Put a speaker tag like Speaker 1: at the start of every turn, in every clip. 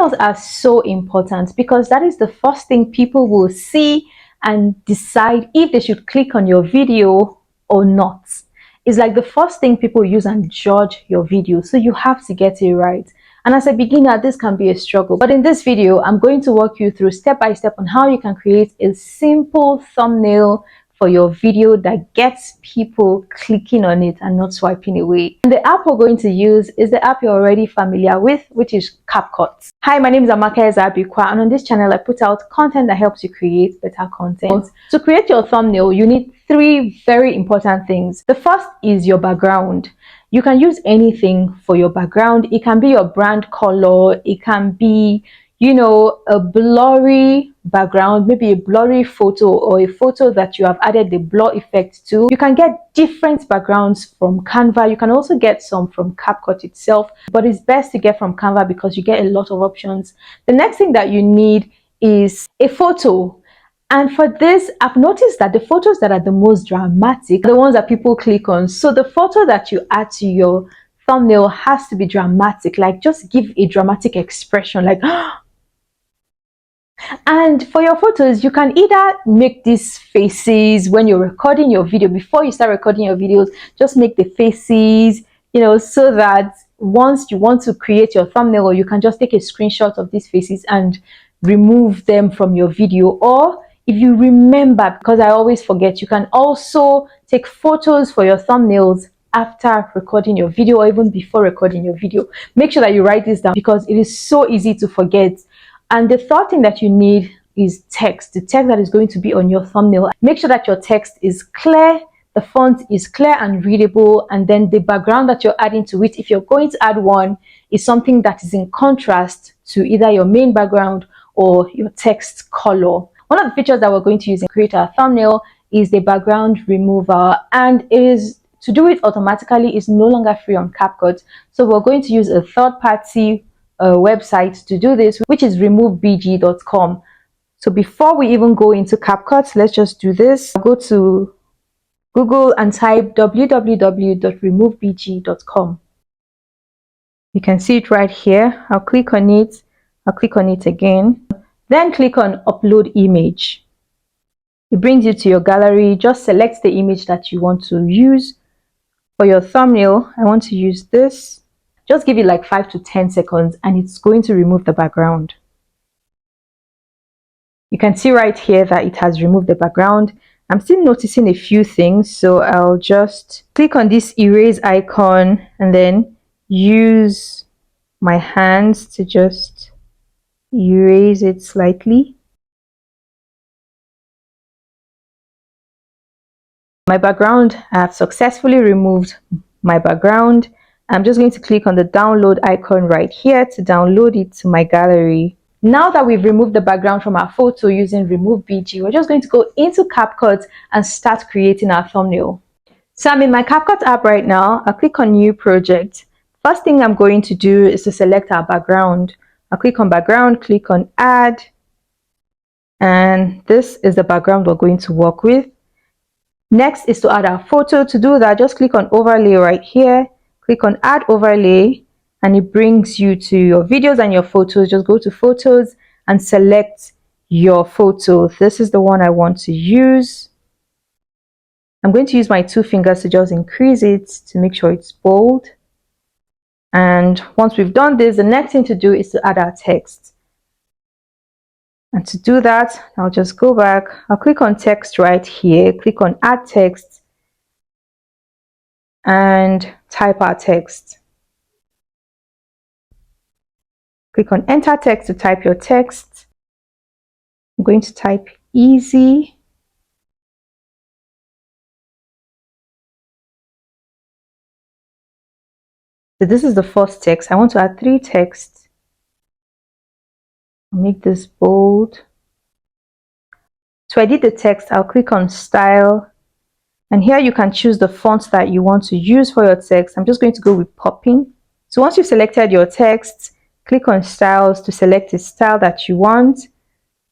Speaker 1: Thumbnails are so important because that is the first thing people will see and decide if they should click on your video or not. It's like the first thing people use and judge your video, so you have to get it right. And as a beginner, this can be a struggle. But in this video, I'm going to walk you through step by step on how you can create a simple thumbnail for your video that gets people clicking on it and not swiping away. And the app we're going to use is the app you're already familiar with, which is CapCut. Hi, my name is Amaka Ezabikwa, and on this channel I put out content that helps you create better content. To create your thumbnail, you need three very important things. The first is your background. You can use anything for your background. It can be your brand color, it can be, you know, a blurry background, maybe a blurry photo or a photo that you have added the blur effect to. You can get different backgrounds from Canva. You can also get some from CapCut itself, but it's best to get from Canva because you get a lot of options. The next thing that you need is a photo. And for this, I've noticed that the photos that are the most dramatic are the ones that people click on. So the photo that you add to your thumbnail has to be dramatic, like just give a dramatic expression, like and for your photos, you can either make these faces when you're recording your video. Before you start recording your videos, just make the faces, you know, so that once you want to create your thumbnail, you can just take a screenshot of these faces and remove them from your video. Or if you remember, because I always forget, you can also take photos for your thumbnails after recording your video or even before recording your video. Make sure that you write this down because it is so easy to forget. And the third thing that you need is text, the text that is going to be on your thumbnail. Make sure that your text is clear, the font is clear and readable, and then the background that you're adding to it, if you're going to add one, is something that is in contrast to either your main background or your text color. One of the features that we're going to use in create our thumbnail is the background remover, and it is to do it automatically is no longer free on CapCut. So we're going to use a third-party website to do this, which is removebg.com. So before we even go into CapCut, let's just do this. I'll go to Google and type www.removebg.com. You can see it right here. I'll click on it. I'll click on it again. Then click on upload image. It brings you to your gallery. Just select the image that you want to use. For your thumbnail, I want to use this. Just give it like 5 to 10 seconds and it's going to remove the background. You can see right here that it has removed the background. I'm still noticing a few things, so I'll just click on this erase icon and then use my hands to just erase it slightly. My background, I have successfully removed my background. I'm just going to click on the download icon right here to download it to my gallery. Now that we've removed the background from our photo using Remove BG, we're just going to go into CapCut and start creating our thumbnail. So I'm in my CapCut app right now. I'll click on New Project. First thing I'm going to do is to select our background. I'll click on Background, click on Add, and this is the background we're going to work with. Next is to add our photo. To do that, just click on Overlay right here. Click on Add Overlay, and it brings you to your videos and your photos. Just go to Photos and select your photo. This is the one I want to use. I'm going to use my 2 fingers to just increase it to make sure it's bold. And once we've done this, the next thing to do is to add our text. And to do that, I'll just go back. I'll click on text right here, click on add text, and type our text. Click on enter text to type your text. I'm going to type easy. So this is the first text. I want to add 3 texts. I'll make this bold. To edit the text, I'll click on Style. And here you can choose the font that you want to use for your text. I'm just going to go with Popping. So once you've selected your text, click on Styles to select a style that you want.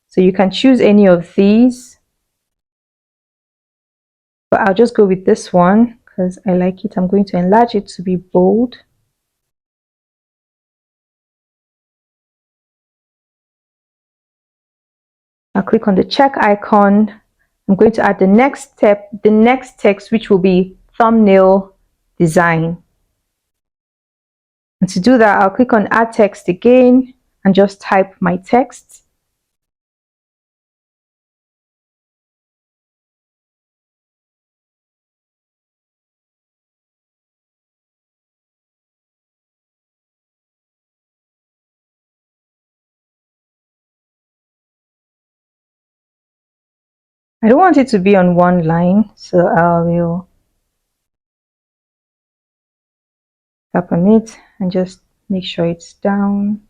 Speaker 1: So you can choose any of these. But I'll just go with this one because I like it. I'm going to enlarge it to be bold. I'll click on the check icon. I'm going to add the next step, the next text, which will be thumbnail design. And to do that, I'll click on add text again and just type my text. I don't want it to be on one line, so I will tap on it and just make sure it's down.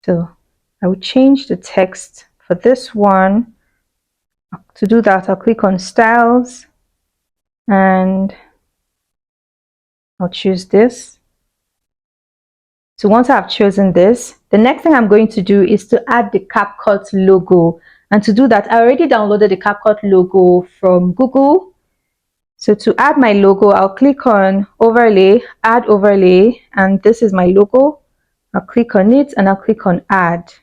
Speaker 1: So I will change the text for this one. To do that, I'll click on styles and I'll choose this. So once I've chosen this, the next thing I'm going to do is to add the CapCut logo. And to do that, I already downloaded the CapCut logo from Google. So to add my logo, I'll click on overlay, add overlay, and this is my logo. I'll click on it and I'll click on add.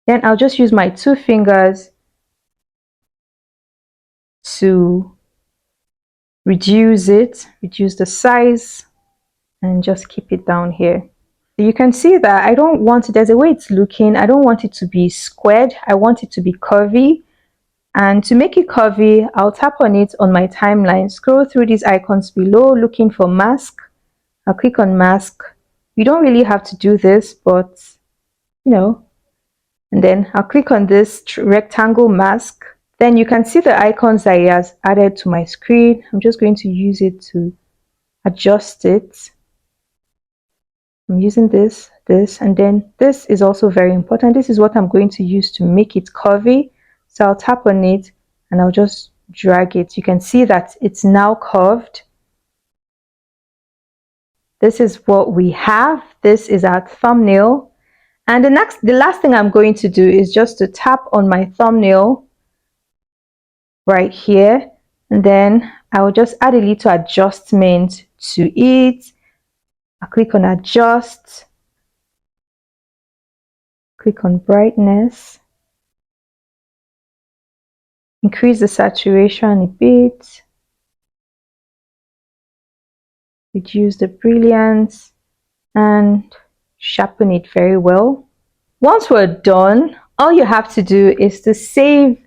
Speaker 1: Then I'll just use my 2 fingers to reduce it, reduce the size, and just keep it down here. You can see that I don't want it, there's a way it's looking, I don't want it to be squared, I want it to be curvy. And to make it curvy, I'll tap on it on my timeline, scroll through these icons below looking for mask. I'll click on mask. You don't really have to do this, but you know. And then I'll click on this rectangle mask. Then you can see the icons that it has added to my screen. I'm just going to use it to adjust it. I'm using this, and then this is also very important. This is what I'm going to use to make it curvy. So I'll tap on it and I'll just drag it. You can see that it's now curved. This is what we have. This is our thumbnail. And the last thing I'm going to do is just to tap on my thumbnail right here. And then I will just add a little adjustment to it. I'll click on adjust. Click on brightness. Increase the saturation a bit. Reduce the brilliance and sharpen it very well. Once we're done, all you have to do is to save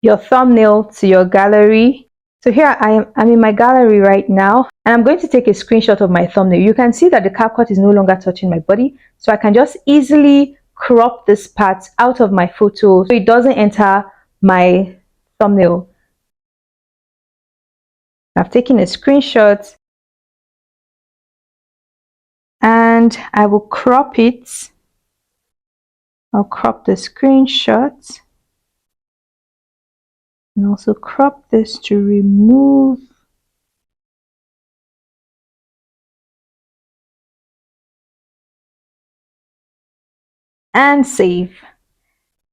Speaker 1: your thumbnail to your gallery. So here I'm in my gallery right now, and I'm going to take a screenshot of my thumbnail. You can see that the CapCut is no longer touching my body, so I can just easily crop this part out of my photo so it doesn't enter my thumbnail. I've taken a screenshot and I will crop it. I'll crop the screenshot and also crop this to remove and save.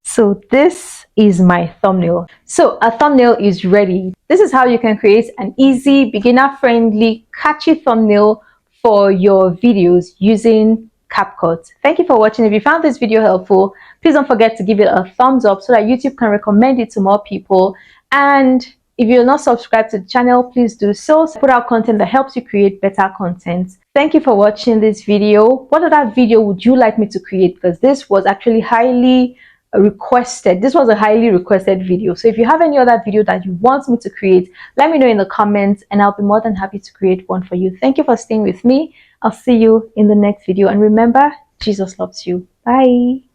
Speaker 1: So this is my thumbnail. So a thumbnail is ready. This is how you can create an easy, beginner-friendly, catchy thumbnail for your videos using CapCut. Thank you for watching. If you found this video helpful, please don't forget to give it a thumbs up so that YouTube can recommend it to more people. And if you're not subscribed to the channel, please do so. Put out content that helps you create better content. Thank you for watching this video. What other video would you like me to create? Because this was actually highly requested. This was a highly requested video. So if you have any other video that you want me to create, let me know in the comments and I'll be more than happy to create one for you. Thank you for staying with me. I'll see you in the next video. And remember, Jesus loves you. Bye.